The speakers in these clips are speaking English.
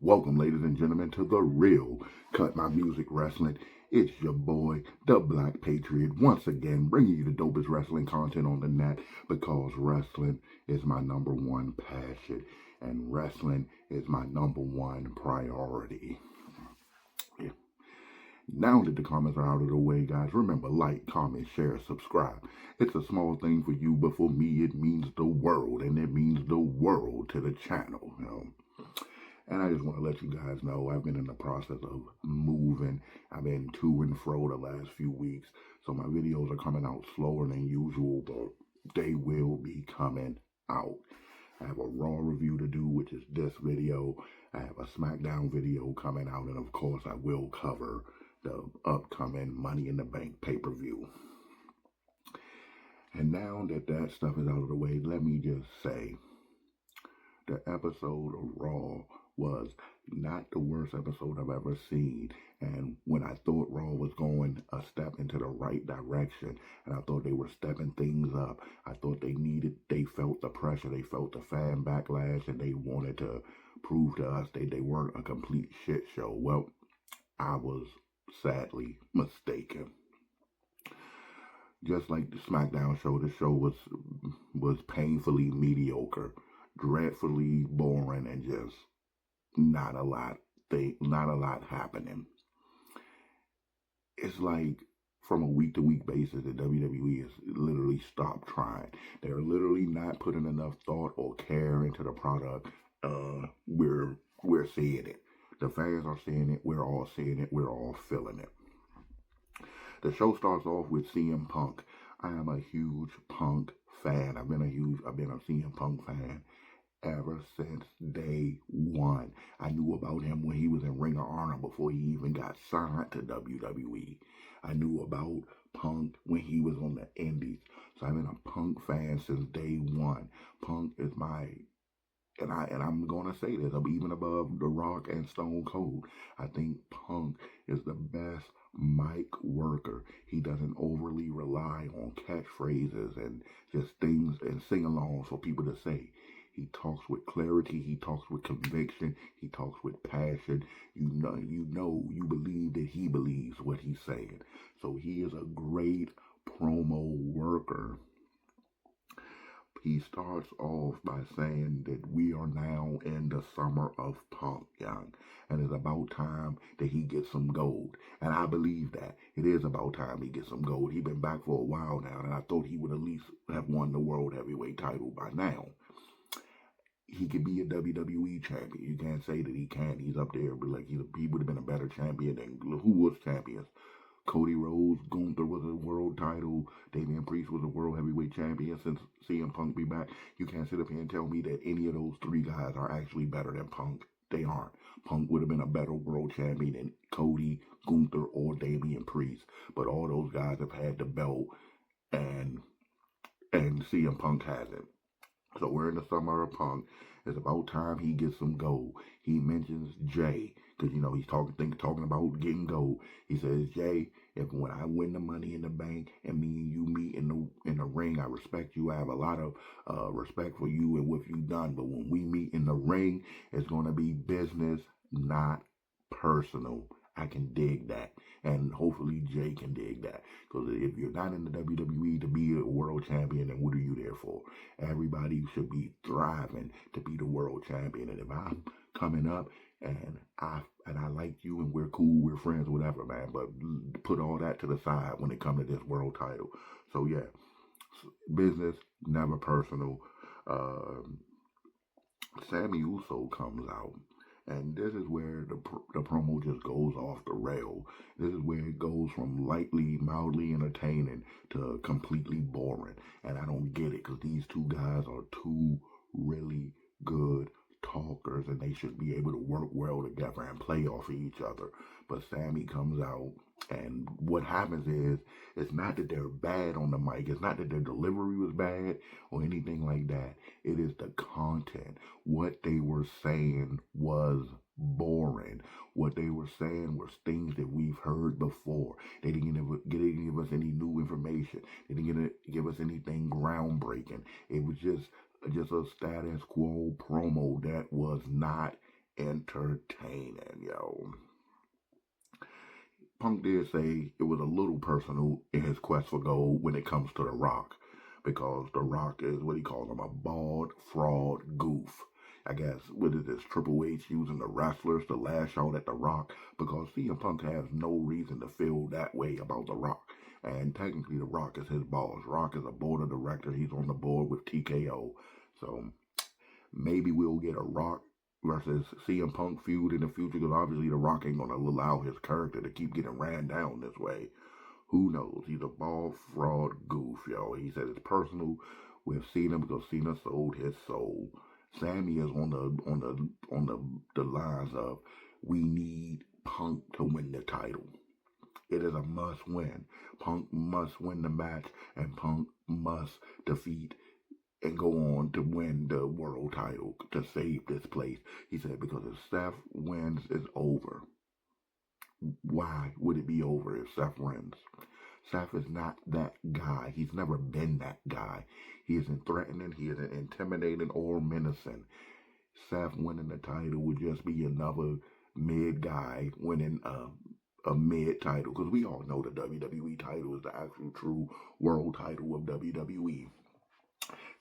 Welcome, ladies and gentlemen, to the real Cut My Music Wrestling. It's your boy, the Black Patriot, once again bringing you the dopest wrestling content on the net because wrestling is my number one passion and wrestling is my number one priority. Yeah. Now that the comments are out of the way, guys, remember, like, comment, share, subscribe. It's a small thing for you, but for me, it means the world, and it means the world to the channel. And I just want to let you guys know I've been in the process of moving. I've been to and fro the last few weeks, so my videos are coming out slower than usual, but they will be coming out. I have a Raw review to do, which is this video. I have a SmackDown video coming out, and of course I will cover the upcoming Money in the Bank pay-per-view. And now that that stuff is out of the way, let me just say the episode of Raw was not the worst episode I've ever seen. And when I thought Raw was going a step into the right direction, and I thought they were stepping things up, I thought they felt the pressure, they felt the fan backlash, and they wanted to prove to us they weren't a complete shit show. Well, I was sadly mistaken. Just like the SmackDown show, the show was painfully mediocre, dreadfully boring, and just not a lot happening. It's like from a week to week basis, the WWE has literally stopped trying. They're literally not putting enough thought or care into the product. We're seeing it. The fans are seeing it. We're all seeing it. We're all feeling it. The show starts off with CM Punk. I am a huge Punk fan. I've been a CM Punk fan ever since day one. I knew about him when he was in Ring of Honor before he even got signed to WWE. I knew about Punk when he was on the Indies. So I've been a Punk fan since day one. Punk is and I'm gonna say this, I'm even above The Rock and Stone Cold. I think Punk is the best mic worker. He doesn't overly rely on catchphrases and just things and sing-alongs for people to say. He talks with clarity. He talks with conviction. He talks with passion. You believe that he believes what he's saying. So he is a great promo worker. He starts off by saying that we are now in the summer of Punk, young, and it's about time that he gets some gold. And I believe that. It is about time he gets some gold. He's been back for a while now, and I thought he would at least have won the World Heavyweight title by now. He could be a WWE champion. You can't say that he can't. He's up there, but like he would have been a better champion than who was champions. Cody Rhodes, Gunther was a world title. Damian Priest was a world heavyweight champion since CM Punk be back. You can't sit up here and tell me that any of those three guys are actually better than Punk. They aren't. Punk would have been a better world champion than Cody, Gunther, or Damian Priest. But all those guys have had the belt, and CM Punk hasn't. So we're in the summer of Punk. It's about time he gets some gold. He mentions Jay because he's talking about getting gold. He says, Jay, if when I win the Money in the Bank and me and you meet in the ring, I respect you. I have a lot of respect for you and what you've done. But when we meet in the ring, it's going to be business, not personal. I can dig that. And hopefully Jay can dig that. Because if you're not in the WWE to be a world champion, then what are you there for? Everybody should be thriving to be the world champion. And if I'm coming up and I like you and we're cool, we're friends, whatever, man. But put all that to the side when it comes to this world title. So yeah, business, never personal. Sammy Uso comes out. And this is where the promo just goes off the rail. This is where it goes from mildly entertaining to completely boring. And I don't get it because these two guys are two really good talkers and they should be able to work well together and play off of each other. But Sammy comes out and what happens is, it's not that they're bad on the mic. It's not that their delivery was bad or anything like that. It is the content. What they were saying was boring. What they were saying was things that we've heard before. They didn't give us any new information. They didn't give us anything groundbreaking. It was just a status quo promo that was not entertaining, yo. Punk did say it was a little personal in his quest for gold when it comes to The Rock, because The Rock is what he calls him, a bald fraud goof. I guess what is this, Triple H using the wrestlers to lash out at The Rock, because CM Punk has no reason to feel that way about The Rock. And technically The Rock is his boss. Rock is a board of directors. He's on the board with TKO. So maybe we'll get a Rock versus CM Punk feud in the future, because obviously The Rock ain't gonna allow his character to keep getting ran down this way. Who knows? He's a bald fraud goof, yo. He said it's personal with Cena because Cena sold his soul. Sammy is on the lines of, we need Punk to win the title. It is a must win. Punk must win the match, and Punk must defeat and go on to win the world title to save this place. He said because if Seth wins, it's over. Why would it be over if Seth wins? Seth is not that guy. He's never been that guy. He isn't threatening. He isn't intimidating or menacing. Seth winning the title would just be another mid guy winning a mid title, because we all know the WWE title is the actual true world title of WWE.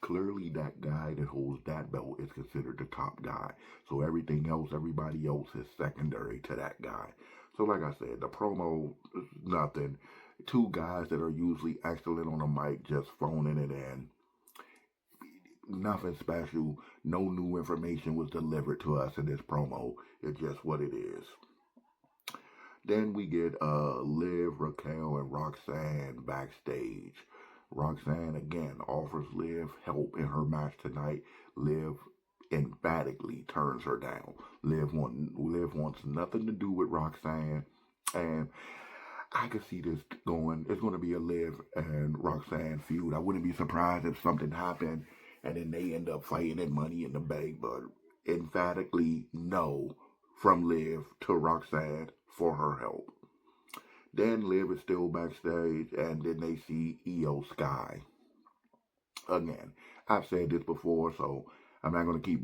Clearly, that guy that holds that belt is considered the top guy. So everything else, everybody else is secondary to that guy. So like I said, the promo is nothing. Two guys that are usually excellent on the mic just phoning it in. Nothing special. No new information was delivered to us in this promo. It's just what it is. Then we get Liv, Raquel, and Roxanne backstage. Roxanne again offers Liv help in her match tonight. Liv emphatically turns her down. Liv wants nothing to do with Roxanne, and I could see this going. It's going to be a Liv and Roxanne feud. I wouldn't be surprised if something happened and then they end up fighting in Money in the Bank, but emphatically no from Liv to Roxanne for her help. Then Liv is still backstage, and then they see Io Sky. Again, I've said this before, so I'm not going to keep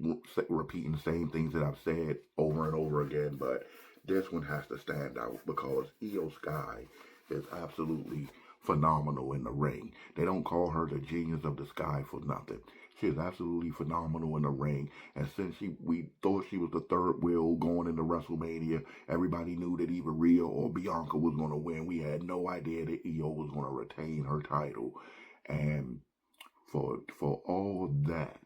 repeating the same things that I've said over and over again, but this one has to stand out because Io Sky is absolutely phenomenal in the ring. They don't call her the genius of the sky for nothing. She is absolutely phenomenal in the ring. And since we thought she was the third wheel going into WrestleMania, everybody knew that either Rhea or Bianca was going to win. We had no idea that Io was going to retain her title. And for all that,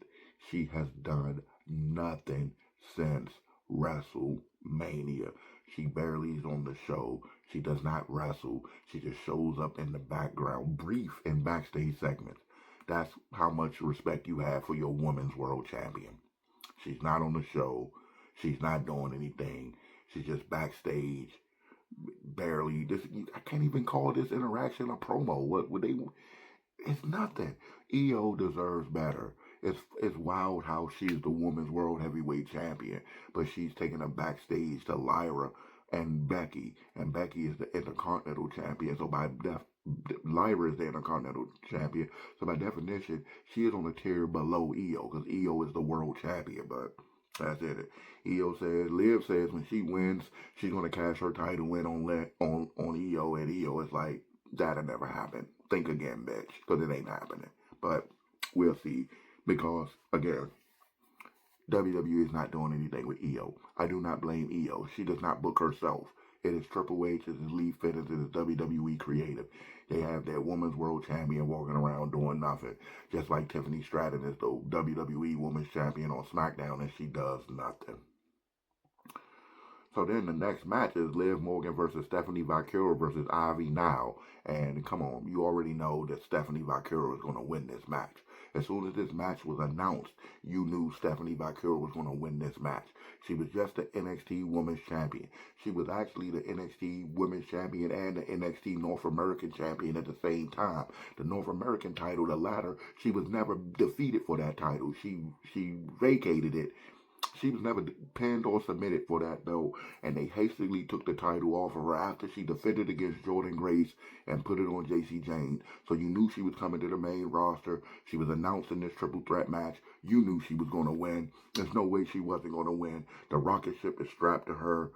she has done nothing since WrestleMania. She barely is on the show. She does not wrestle. She just shows up in the background, brief in backstage segments. That's how much respect you have for your women's world champion. She's not on the show. She's not doing anything. She's just backstage, barely. I can't even call this interaction a promo. What would they? It's nothing. Io deserves better. It's wild how she's the women's world heavyweight champion, but she's taking a backstage to Lyra and Becky is the Intercontinental champion. So Lyra is the Intercontinental champion. So by definition, she is on a tier below Io because Io is the world champion. But that's it. Liv says when she wins, she's gonna cash her title in on Io, and Io is like, that'll never happen. Think again, bitch, because it ain't happening. But we'll see. Because again, WWE is not doing anything with Io. I do not blame Io. She does not book herself. It is Triple H, it is Lee Fitters, it is WWE Creative. They have their women's world champion walking around doing nothing. Just like Tiffany Stratton is the WWE women's champion on SmackDown, and she does nothing. So then the next match is Liv Morgan versus Stephanie Vaquero versus Ivy Now. And come on, you already know that Stephanie Vaquero is going to win this match. As soon as this match was announced, you knew Stephanie Vaquero was going to win this match. She was just the NXT Women's Champion. She was actually the NXT Women's Champion and the NXT North American Champion at the same time. The North American title, the latter, she was never defeated for that title. She vacated it She was never pinned or submitted for that belt, and they hastily took the title off of her after she defended against Jordan Grace and put it on JC Jane. So you knew she was coming to the main roster. She was announced in this triple threat match. You knew she was going to win. There's no way she wasn't going to win. The rocket ship is strapped to her.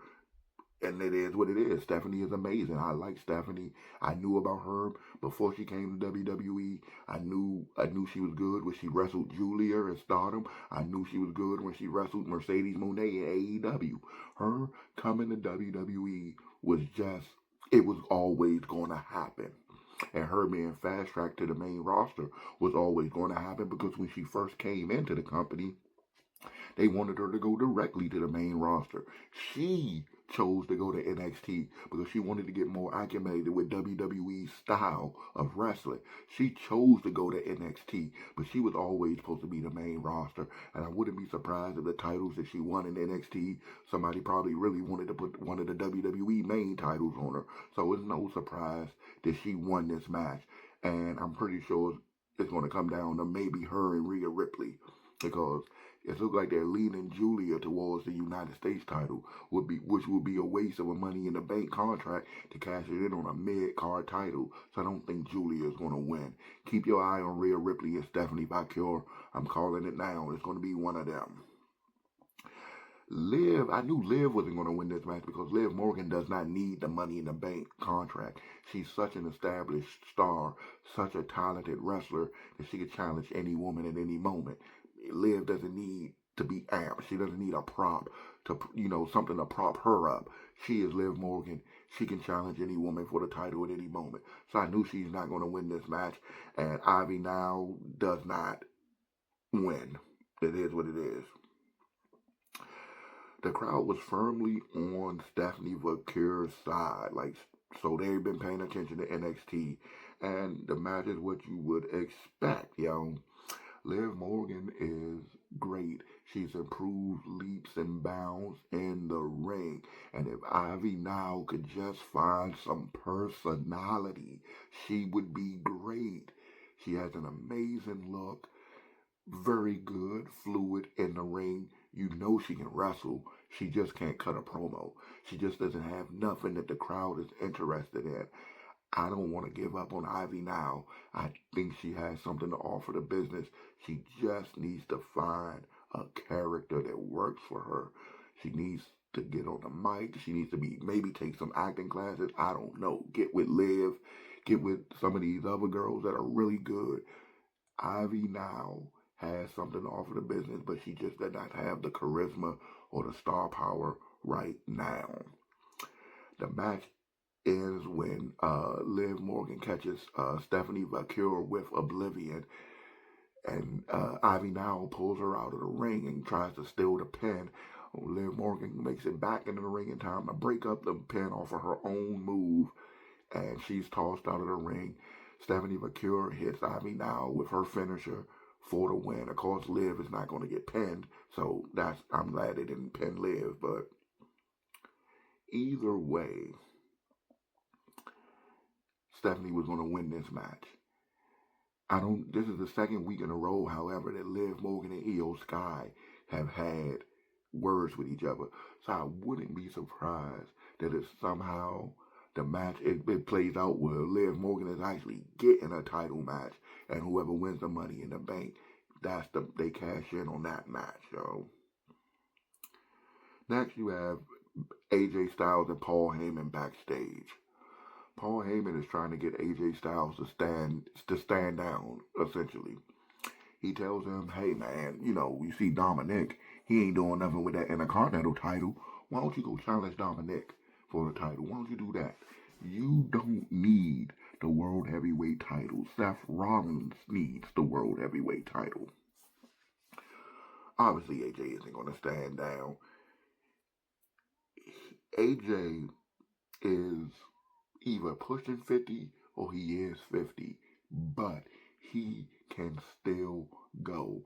And it is what it is. Stephanie is amazing. I like Stephanie. I knew about her before she came to WWE. I knew she was good when she wrestled Julia in Stardom. I knew she was good when she wrestled Mercedes Moné in AEW. Her coming to WWE was just, it was always going to happen. And her being fast tracked to the main roster was always going to happen because when she first came into the company, they wanted her to go directly to the main roster. She chose to go to NXT because she wanted to get more acclimated with WWE's style of wrestling. She chose to go to NXT, but she was always supposed to be the main roster. And I wouldn't be surprised if the titles that she won in NXT, somebody probably really wanted to put one of the WWE main titles on her. So it's no surprise that she won this match. And I'm pretty sure it's going to come down to maybe her and Rhea Ripley because it looks like they're leaning Julia towards the United States title, which would be a waste of a Money in the Bank contract to cash it in on a mid-card title. So I don't think Julia is going to win. Keep your eye on Rhea Ripley and Stephanie Bakure. I'm calling it now. It's going to be one of them. Liv, I knew Liv wasn't going to win this match because Liv Morgan does not need the Money in the Bank contract. She's such an established star, such a talented wrestler that she could challenge any woman at any moment. Liv doesn't need to be amped. She doesn't need a prop to, something to prop her up. She is Liv Morgan. She can challenge any woman for the title at any moment. So I knew she's not going to win this match. And Ivy now does not win. It is what it is. The crowd was firmly on Stephanie Bakure's side. So they've been paying attention to NXT. And the match is what you would expect, Liv Morgan is great. She's improved leaps and bounds in the ring. And if Ivy now could just find some personality, she would be great. She has an amazing look, very good, fluid in the ring. You know she can wrestle. She just can't cut a promo. She just doesn't have nothing that the crowd is interested in. I don't want to give up on Ivy now. I think she has something to offer the business. She just needs to find a character that works for her. She needs to get on the mic. She needs to maybe take some acting classes. I don't know. Get with Liv. Get with some of these other girls that are really good. Ivy now has something to offer the business, but she just does not have the charisma or the star power right now. The match is when Liv Morgan catches Stephanie Bakure with Oblivion, and Ivy now pulls her out of the ring and tries to steal the pin. Liv Morgan makes it back into the ring in time to break up the pin off of her own move, and she's tossed out of the ring. Stephanie Bakure hits Ivy now with her finisher for the win. Of course, Liv is not going to get pinned, so I'm glad they didn't pin Liv, but either way, Stephanie was going to win this match. This is the second week in a row, however, that Liv Morgan and Io Sky have had words with each other. So I wouldn't be surprised that if somehow the match, it plays out where Liv Morgan is actually getting a title match, and whoever wins the Money in the Bank, they cash in on that match, Next, you have AJ Styles and Paul Heyman backstage. Paul Heyman is trying to get AJ Styles to stand down, essentially. He tells him, hey man, you see Dominic, he ain't doing nothing with that Intercontinental title. Why don't you go challenge Dominic for the title? Why don't you do that? You don't need the World Heavyweight title. Seth Rollins needs the World Heavyweight title. Obviously, AJ isn't going to stand down. AJ is either pushing 50 or he is 50, but he can still go.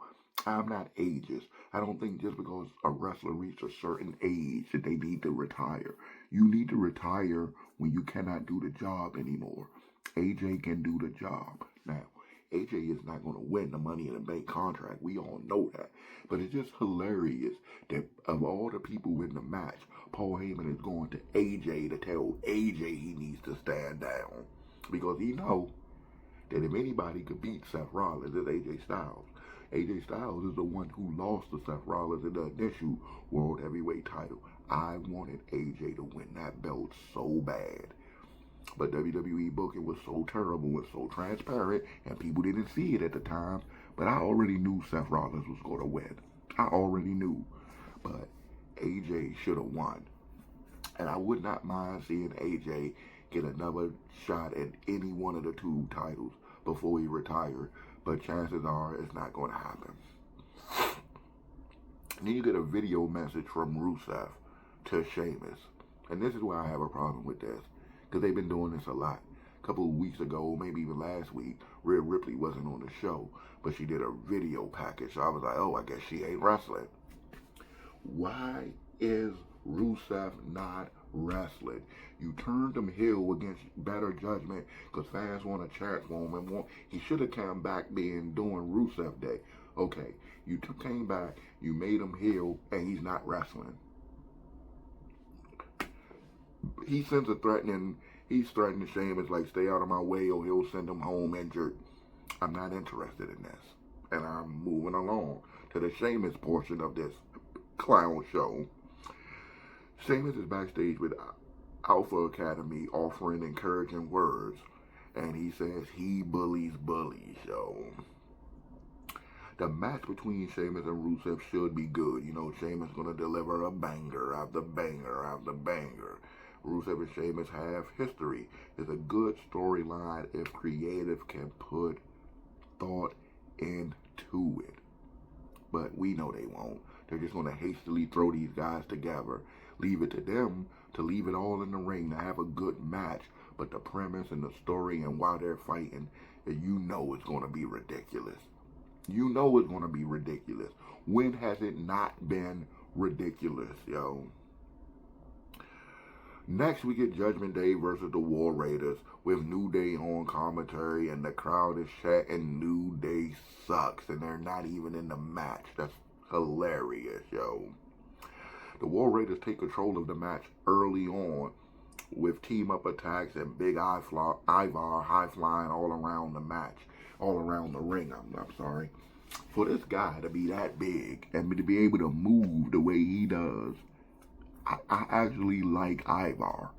I'm not ageist. I don't think just because a wrestler reaches a certain age that they need to retire. You need to retire when you cannot do the job anymore. AJ can do the job. Now, AJ is not going to win the Money in the Bank contract. We all know that. But it's just hilarious that of all the people in the match, Paul Heyman is going to AJ to tell AJ he needs to stand down. Because he knows that if anybody could beat Seth Rollins, it's AJ Styles. AJ Styles is the one who lost to Seth Rollins in the initial World Heavyweight title. I wanted AJ to win that belt so bad. But WWE booking was so terrible and so transparent, and people didn't see it at the time. But I already knew Seth Rollins was going to win. I already knew. But AJ should have won. And I would not mind seeing AJ get another shot at any one of the two titles before he retired. But chances are it's not going to happen. And then you get a video message from Rusev to Sheamus. And this is why I have a problem with this. Because they've been doing this a lot. A couple of weeks ago, maybe even last week, Rhea Ripley wasn't on the show, but she did a video package. So I was like, oh, I guess she ain't wrestling. Why is Rusev not wrestling? You turned him heel against Better Judgment because fans want to chant for him and he should have come back doing Rusev Day. Okay, you came back, you made him heel, and he's not wrestling. He sends a he's threatening Sheamus like, stay out of my way or he'll send him home injured. I'm not interested in this. And I'm moving along to the Sheamus portion of this clown show. Sheamus is backstage with Alpha Academy offering encouraging words. And he says he bullies bullies, yo. The match between Sheamus and Rusev should be good. You know, Sheamus going to deliver a banger after banger after banger. Rusev and Sheamus have history. It's a good storyline if creative can put thought into it. But we know they won't. They're just going to hastily throw these guys together. Leave it to them to leave it all in the ring to have a good match. But the premise and the story and why they're fighting, you know it's going to be ridiculous. You know it's going to be ridiculous. When has it not been ridiculous, yo? Next, we get Judgment Day versus the War Raiders with New Day on commentary, and the crowd is chanting New Day sucks, and they're not even in the match. That's hilarious, yo. The War Raiders take control of the match early on with team-up attacks and Big Ivar high-flying all around the match, all around the ring, I'm sorry. For this guy to be that big and to be able to move the way he does, I actually like Ivar.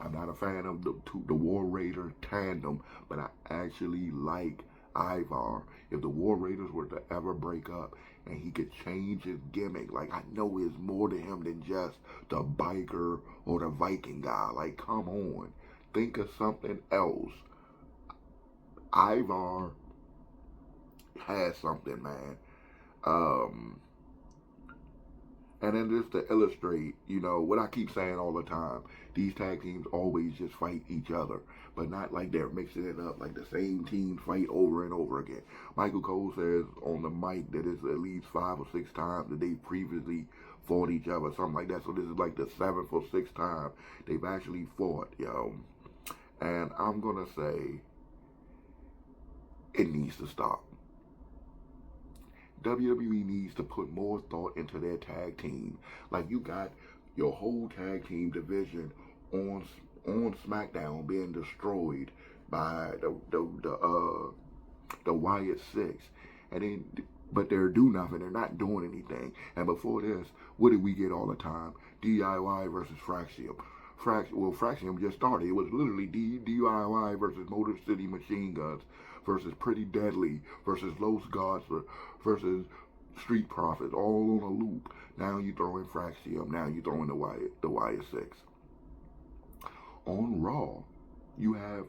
I'm not a fan of the War Raider tandem, but I actually like Ivar. If the War Raiders were to ever break up and he could change his gimmick, like, I know it's more to him than just the biker or the Viking guy. Like, come on. Think of something else. Ivar has something, man. And then just to illustrate, you know, what I keep saying all the time, these tag teams always just fight each other, but not like they're mixing it up, like the same team fight over and over again. Michael Cole says on the mic that it's at least 5 or 6 times that they previously fought each other, something like that. So this is like the 7th or 6th time they've actually fought, yo. And I'm going to say it needs to stop. WWE needs to put more thought into their tag team. Like, you got your whole tag team division on SmackDown being destroyed by the Wyatt Six, and then but they're do nothing. They're not doing anything. And before this, what did we get all the time? DIY versus Fraxium. Fraxium just started. It was literally DIY versus Motor City Machine Guns versus Pretty Deadly versus Los Gods versus Street Profits, all on a loop. Now you throw in Fraxium. Now you throw in the Wyatt Six. On Raw, you have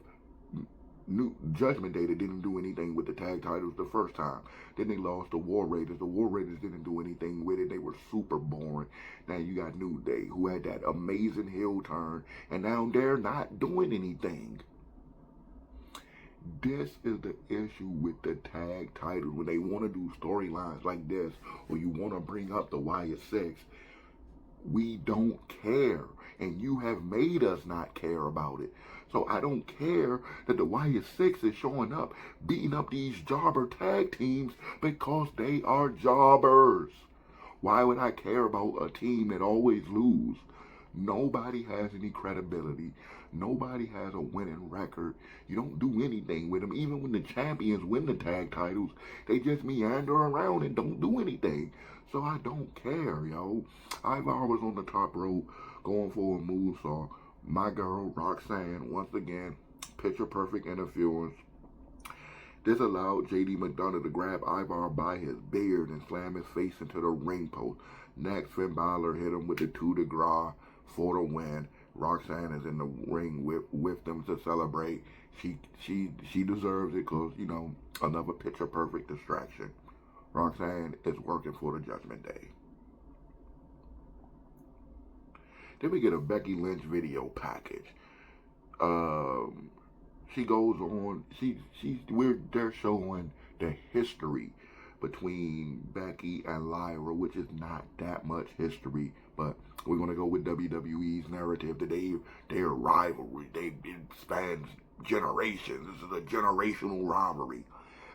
New Judgment Day that didn't do anything with the tag titles the first time. Then they lost the War Raiders. The War Raiders didn't do anything with it. They were super boring. Now you got New Day, who had that amazing heel turn, and now they're not doing anything. This is the issue with the tag titles. When they want to do storylines like this, or you want to bring up the Wyatt Six, We don't care. And you have made us not care about it. So I don't care that the Wyatt Six is showing up, beating up these jobber tag teams because they are jobbers. Why would I care about a team that always lose? Nobody has any credibility. Nobody has a winning record. You don't do anything with them. Even when the champions win the tag titles, they just meander around and don't do anything. So I don't care, yo. Ivar was on the top rope going for a moonsault. My girl, Roxanne, once again, picture perfect interference. This allowed JD McDonough to grab Ivar by his beard and slam his face into the ring post. Next, Finn Balor hit him with the coup de grace for the win. Roxanne is in the ring with them to celebrate. She deserves it because, you know, another picture perfect distraction. Roxanne is working for the Judgment Day. Then we get a Becky Lynch video package. She goes on. They're showing the history between Becky and Lyra, which is not that much history, but we're gonna go with WWE's narrative that their rivalry. It spans generations. This is a generational rivalry.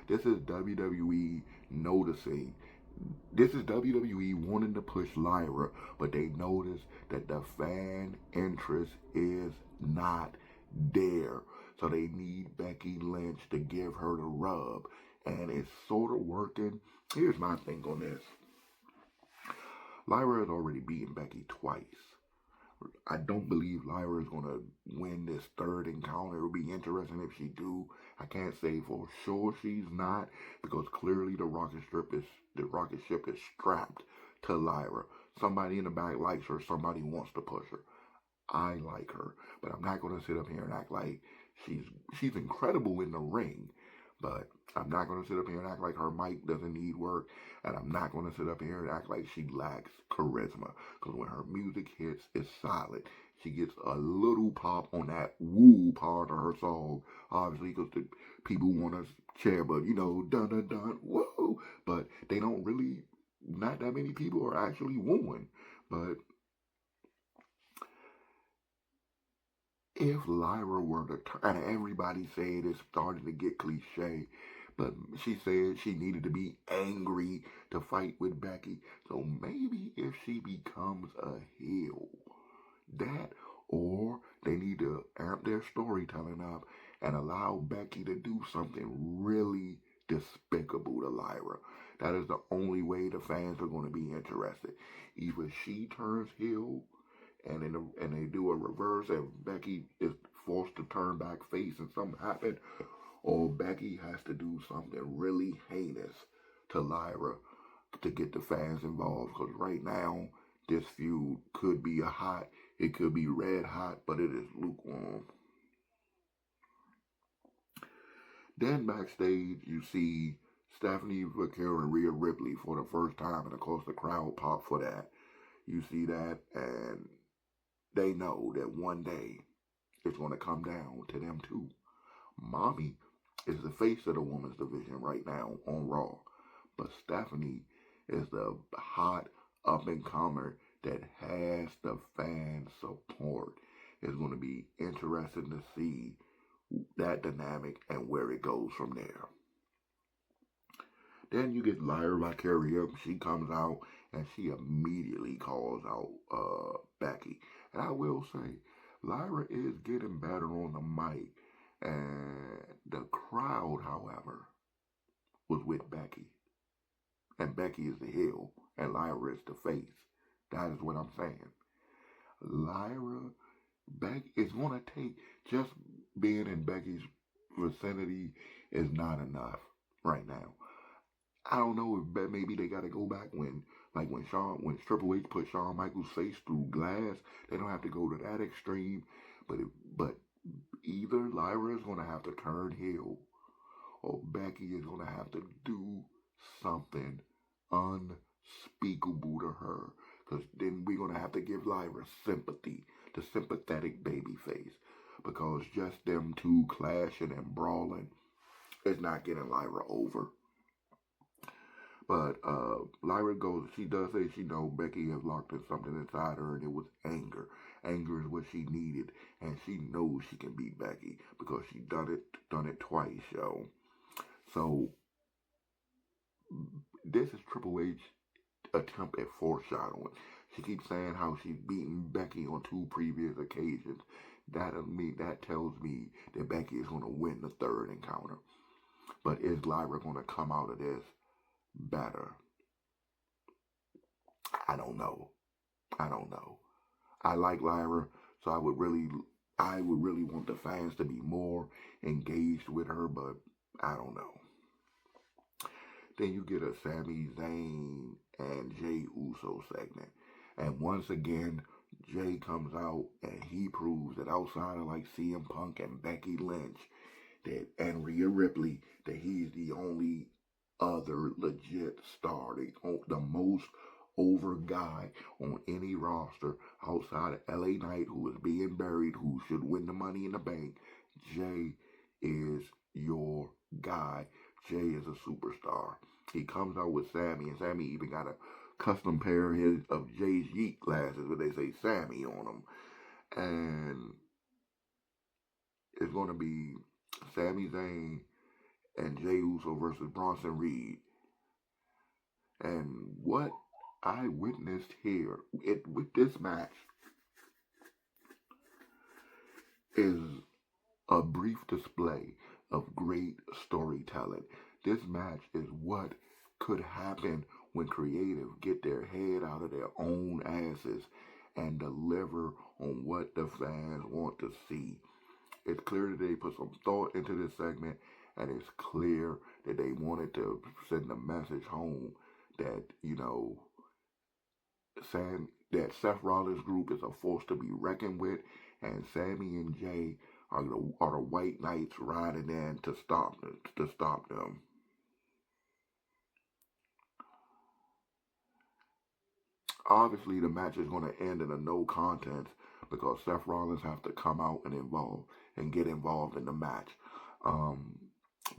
This is WWE noticing. This is WWE wanting to push Lyra, but they notice that the fan interest is not there. So they need Becky Lynch to give her the rub. And it's sort of working. Here's my thing on this. Lyra has already beaten Becky twice. I don't believe Lyra is going to win this third encounter. It would be interesting if she do. I can't say for sure she's not, because clearly the rocket ship is strapped to Lyra. Somebody in the back likes her. Somebody wants to push her. I like her, but I'm not going to sit up here and act like she's incredible in the ring. But I'm not going to sit up here and act like her mic doesn't need work. And I'm not going to sit up here and act like she lacks charisma. Because when her music hits, it's solid. She gets a little pop on that woo part of her song. Obviously, because the people want to cheer, but, you know, dun dun dun, whoa. But they don't really, not that many people are actually wooing. But if Lyra were to turn, and everybody said it's starting to get cliche, but she said she needed to be angry to fight with Becky. So maybe if she becomes a heel, that, or they need to amp their storytelling up and allow Becky to do something really despicable to Lyra. That is the only way the fans are going to be interested. Either she turns heel and they do a reverse and Becky is forced to turn back face and something happened, or Becky has to do something really heinous to Lyra to get the fans involved. Because right now, this feud could be it could be red hot, but it is lukewarm. Then backstage, you see Stephanie McMahon and Rhea Ripley for the first time, and of course the crowd popped for that. You see that, and they know that one day it's going to come down to them too. Mommy is the face of the women's division right now on Raw, but Stephanie is the hot up and comer that has the fan support. It's going to be interesting to see that dynamic and where it goes from there. Then you get Lyra Valkyria. She comes out and she immediately calls out Becky. And I will say, Lyra is getting better on the mic. And the crowd, however, was with Becky. And Becky is the heel. And Lyra is the face. That is what I'm saying. Lyra, Becky, it's going to take, just being in Becky's vicinity is not enough right now. I don't know if maybe they got to go back when Triple H put Shawn Michaels' face through glass. They don't have to go to that extreme, but either Lyra is going to have to turn heel, or Becky is going to have to do something unspeakable to her. Because then we're going to have to give Lyra sympathy, the sympathetic baby face. Because just them two clashing and brawling is not getting Lyra over. But Lyra goes, she does say she knows Becky has locked in something inside her, and it was anger. Anger is what she needed, and she knows she can beat Becky because she done it twice, yo. So this is Triple H attempt at foreshadowing. She keeps saying how she's beaten Becky on 2 previous occasions. That tells me that Becky is going to win the third encounter. But is Lyra going to come out of this better? I don't know. I don't know. I like Lyra, so I would really want the fans to be more engaged with her, but I don't know. Then you get a Sami Zayn and Jey Uso segment. And once again, Jey comes out and he proves that outside of like CM Punk and Becky Lynch and Rhea Ripley, that he's the only other legit star, the most over guy on any roster outside of LA Knight, who is being buried, who should win the Money in the Bank. Jey is your guy. Jey is a superstar. He comes out with Sami, and Sami even got a custom pair of Jey's Yeet glasses where they say Sami on them. And it's going to be Sami Zayn and Jey Uso versus Bronson Reed. And what I witnessed here with this match is a brief display of great storytelling. This match is what could happen when creative get their head out of their own asses and deliver on what the fans want to see. It's clear that they put some thought into this segment, and it's clear that they wanted to send a message home that, that Seth Rollins' group is a force to be reckoned with, and Sami and Jey are the White Knights riding in to stop them. Obviously, the match is going to end in a no contest because Seth Rollins has to come out and get involved in the match.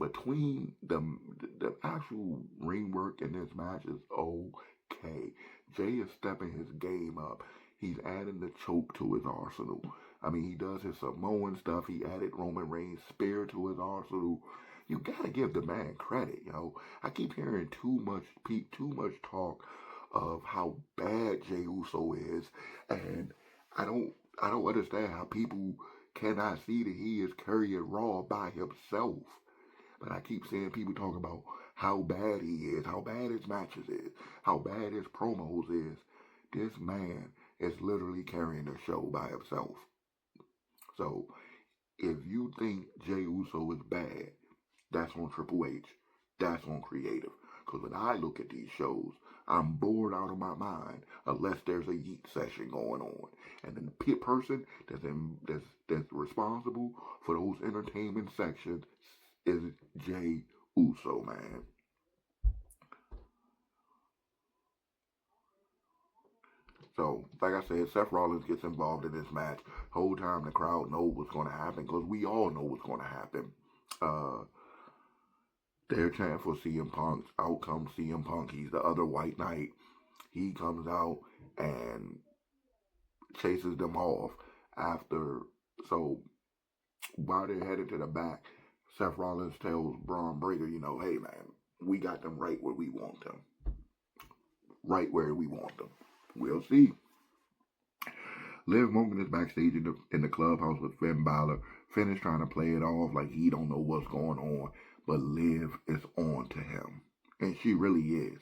Between the actual ring work in this match is okay. Jey is stepping his game up. He's adding the choke to his arsenal. I mean, he does his Samoan stuff. He added Roman Reigns' spear to his arsenal. You gotta give the man credit, yo. I keep hearing too much talk of how bad Jey Uso is, and I don't understand how people cannot see that he is carrying Raw by himself. But I keep seeing people talk about how bad he is, how bad his matches is, how bad his promos is. This man is literally carrying the show by himself. So if you think Jey Uso is bad, that's on Triple H. That's on creative. Because when I look at these shows, I'm bored out of my mind unless there's a yeet session going on. And then the person that's responsible for those entertainment sections is Jey Uso, man. So, like I said, Seth Rollins gets involved in this match. Whole time the crowd knows what's going to happen because we all know what's going to happen. They're chanting for CM Punk. Out comes CM Punk. He's the other White Knight. He comes out and chases them off after. So while they're headed to the back, Seth Rollins tells Braun Breaker, hey man, we got them right where we want them. Right where we want them. We'll see. Liv Morgan is backstage in the clubhouse with Finn Balor. Finn is trying to play it off like he don't know what's going on, but Liv is on to him. And she really is.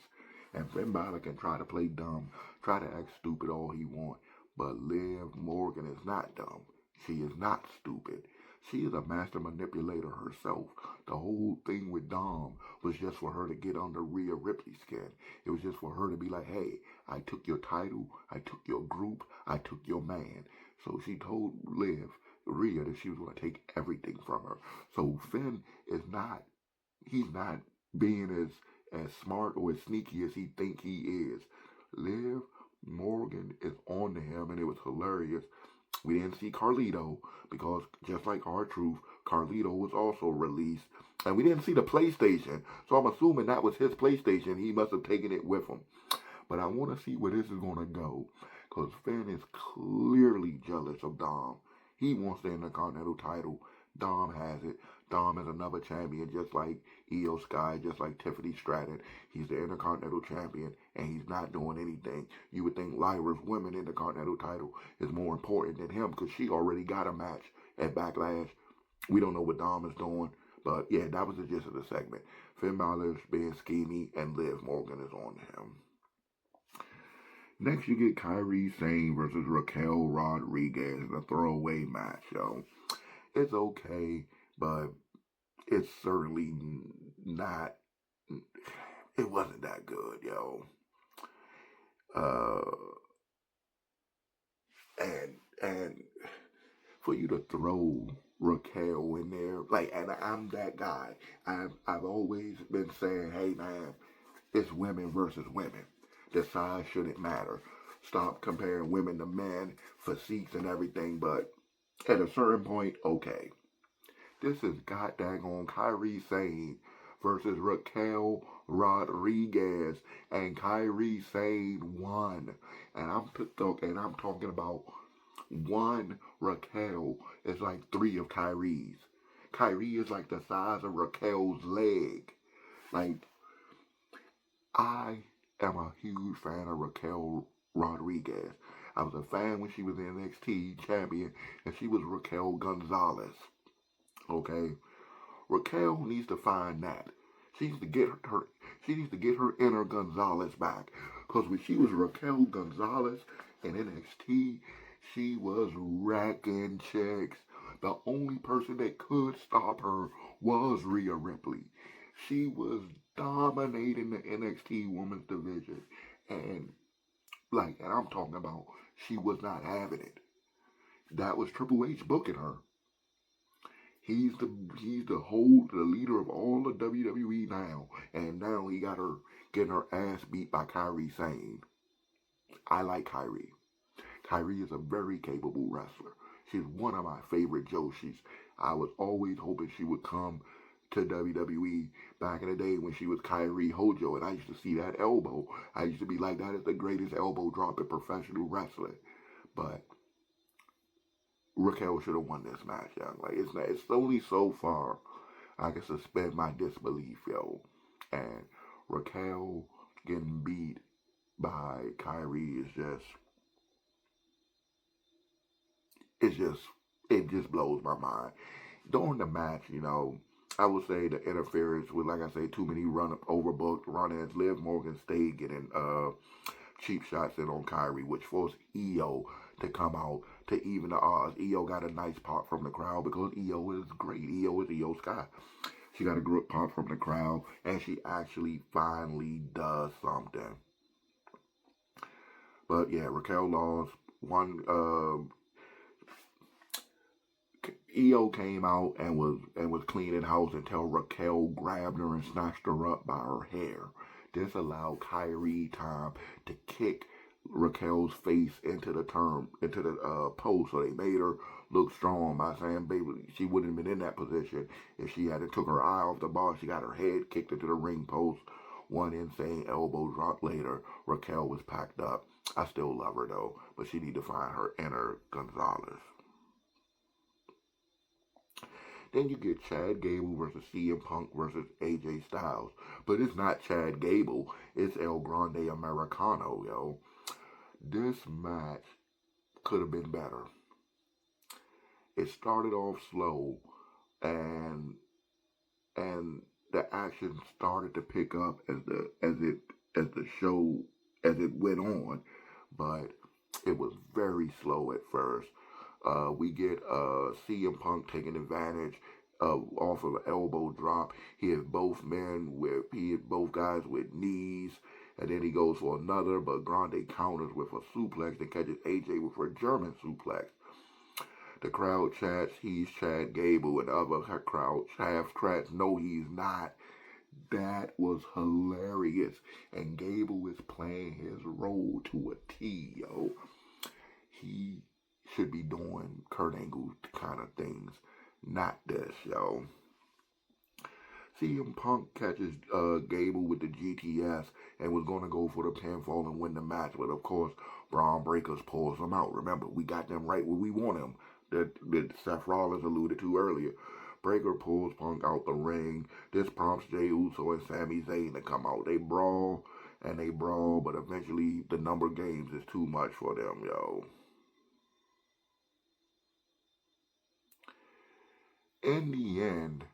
And Finn Balor can try to play dumb, try to act stupid all he wants, but Liv Morgan is not dumb. She is not stupid. She is a master manipulator herself. The whole thing with Dom was just for her to get under Rhea Ripley's skin. It was just for her to be like, hey, I took your title, I took your group, I took your man. So she told Rhea that she was going to take everything from her. So Finn he's not being as smart or as sneaky as he think he is. Liv Morgan is on to him, and it was hilarious. We didn't see Carlito because just like R-Truth, Carlito was also released. And we didn't see the PlayStation, so I'm assuming that was his PlayStation. He must have taken it with him. But I want to see where this is going to go. Because Finn is clearly jealous of Dom. He wants the Intercontinental title. Dom has it. Dom is another champion, just like Io Sky, just like Tiffany Stratton. He's the Intercontinental champion, and he's not doing anything. You would think Lyra's women Intercontinental title is more important than him because she already got a match at Backlash. We don't know what Dom is doing. But yeah, that was the gist of the segment. Finn Balor's being schemy, and Liv Morgan is on him. Next, you get Kairi Sane versus Raquel Rodriguez in a throwaway match, yo. It's okay, but it's certainly not. It wasn't that good, yo. And for you to throw Raquel in there, like, and I'm that guy. I've always been saying, hey man, it's women versus women. The size shouldn't matter. Stop comparing women to men, physiques and everything. But at a certain point, okay. This is goddamn Kairi Sane versus Raquel Rodriguez, and Kairi Sane won. And I'm talking about one Raquel is like three of Kairi's. Kairi is like the size of Raquel's leg. Like, I am a huge fan of Raquel Rodriguez. I was a fan when she was in NXT champion, and she was Raquel Gonzalez. Okay, Raquel needs to find that. She needs to get her. She needs to get her inner Gonzalez back. Cause when she was Raquel Gonzalez in NXT, she was wrecking chicks. The only person that could stop her was Rhea Ripley. She was dominating the NXT Women's Division, and I'm talking about she was not having it. That was Triple H booking her. He's the leader of all the WWE now, and now he got her getting her ass beat by Kairi Sane. I like Kairi. Kairi is a very capable wrestler. She's one of my favorite Joshis. I was always hoping she would come to WWE back in the day when she was Kairi Hojo, and I used to see that elbow. I used to be like, that is the greatest elbow drop in professional wrestling. But Raquel should have won this match, yo. Like, it's only so far I can suspend my disbelief, yo. And Raquel getting beat by Kairi it just blows my mind. During the match, I would say the interference with, like I say, too many overbooked run-ins. Liv Morgan stayed getting cheap shots in on Kairi, which forced Io to come out to even the odds. Io got a nice pop from the crowd because Io is great. Io is Io Sky. She got a good pop from the crowd, and she actually finally does something. But yeah, Raquel lost. Io came out and was cleaning house until Raquel grabbed her and snatched her up by her hair. This allowed Kairi time to kick Raquel's face into the post, so they made her look strong by saying, baby, she wouldn't have been in that position if she hadn't took her eye off the ball. She got her head kicked into the ring post. One insane elbow drop later, Raquel was packed up. I still love her though, but she need to find her inner Gonzalez. Then you get Chad Gable versus CM Punk versus AJ Styles. But it's not Chad Gable. It's El Grande Americano, yo. This match could have been better. It started off slow, and the action started to pick up as the show went on, but it was very slow at first. We get CM Punk taking advantage off of an elbow drop. He hit both guys with knees, and then he goes for another, but Grande counters with a suplex and catches AJ with a German suplex. The crowd chants, he's Chad Gable, and the other crowd chants, no, he's not. That was hilarious, and Gable is playing his role to a T, yo. He should be doing Kurt Angle kind of things. Not this, yo. CM Punk catches Gable with the GTS and was going to go for the pinfall and win the match, but of course, Braun Breakers pulls him out. Remember, we got them right where we want him. That Seth Rollins alluded to earlier. Breaker pulls Punk out the ring. This prompts Jey Uso and Sami Zayn to come out. They brawl and they brawl, but eventually the number games is too much for them, yo. In the end,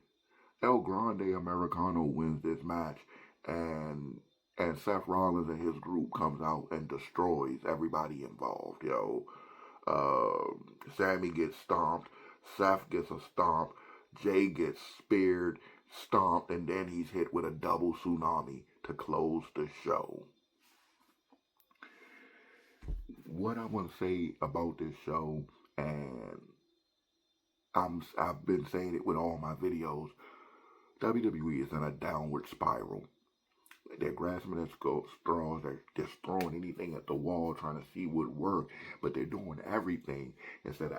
El Grande Americano wins this match, and Seth Rollins and his group comes out and destroys everybody involved, yo. Sammy gets stomped, Seth gets a stomp, Jay gets speared, stomped, and then he's hit with a double tsunami to close the show. What I want to say about this show, and I've been saying it with all my videos, WWE is in a downward spiral. They're grasping at straws. They're just throwing anything at the wall, trying to see what works. But they're doing everything instead of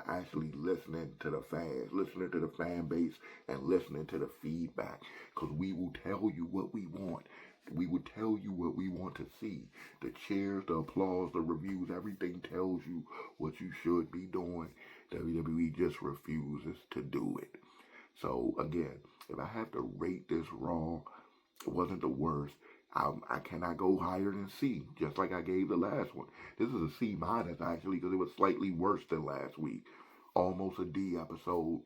actually listening to the fans, listening to the fan base, and listening to the feedback. Because we will tell you what we want. We will tell you what we want to see. The cheers, the applause, the reviews, everything tells you what you should be doing. WWE just refuses to do it. So again, if I have to rate this Raw, it wasn't the worst. I cannot go higher than C, just like I gave the last one. This is a C minus actually because it was slightly worse than last week. Almost a D episode.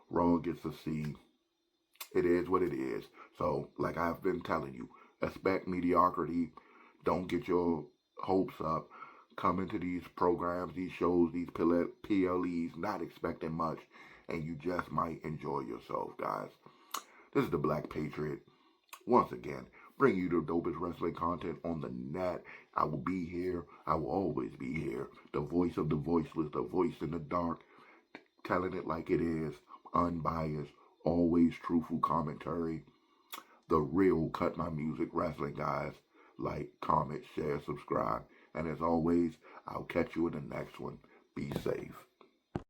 Raw gets a C. It is what it is. So, like I've been telling you, expect mediocrity. Don't get your hopes up. Come into these programs, these shows, these PLEs, not expecting much, and you just might enjoy yourself, guys. This is the Black Patriot. Once again, bring you the dopest wrestling content on the net. I will be here. I will always be here. The voice of the voiceless, the voice in the dark, telling it like it is, unbiased, always truthful commentary. The real Cut My Music wrestling, guys. Like, comment, share, subscribe. And as always, I'll catch you in the next one. Be safe.